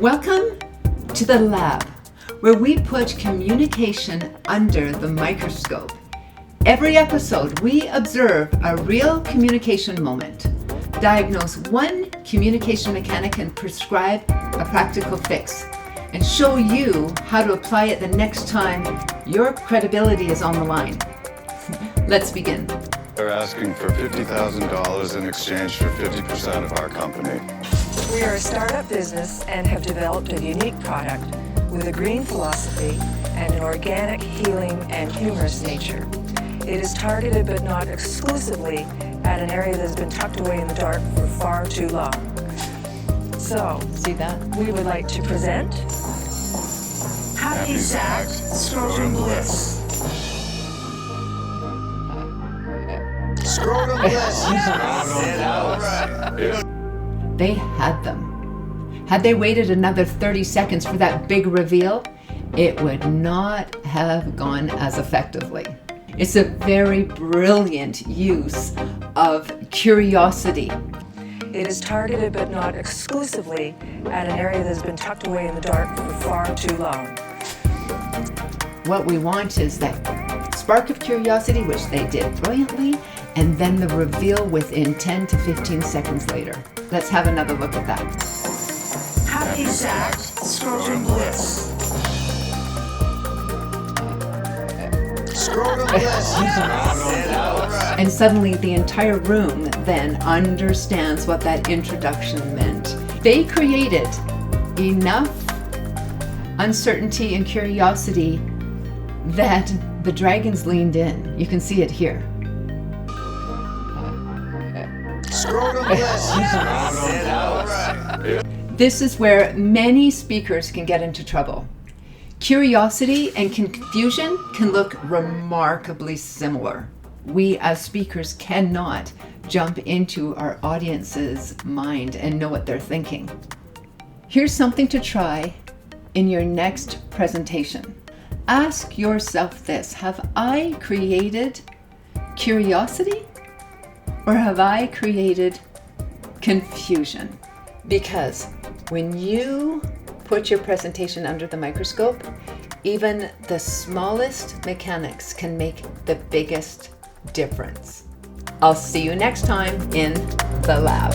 Welcome to the lab, where we put communication under the microscope. Every episode, we observe a real communication moment, diagnose one communication mechanic and prescribe a practical fix, and show you how to apply it the next time your credibility is on the line. Let's begin. They're asking for $50,000 in exchange for 50% of our company. We are a startup business and have developed a unique product with a green philosophy and an organic, healing, and humorous nature. It is targeted but not exclusively at an area that has been tucked away in the dark for far too long. So, See that? we would like to present Happy Sack Scrotum Bliss. Scrotum Bliss. They had them. Had they waited another 30 seconds for that big reveal, it would not have gone as effectively. It's a very brilliant use of curiosity. it is targeted but not exclusively at an area that has been tucked away in the dark for far too long. What we want is that spark of curiosity, which they did brilliantly, and then the reveal within 10 to 15 seconds later. Let's have another look at that. Happy Sack Scrotum Bliss. Scrotum Bliss. And suddenly the entire room then understands what that introduction meant. They created enough uncertainty and curiosity that the dragons leaned in. You can see it here. Scrotum Bliss. This is where many speakers can get into trouble. Curiosity and confusion can look remarkably similar. We as speakers cannot jump into our audience's mind and know what they're thinking. Here's something to try in your next presentation. Ask yourself this: have I created curiosity or have I created confusion? Because when you put your presentation under the microscope, even the smallest mechanics can make the biggest difference. I'll see you next time in the lab.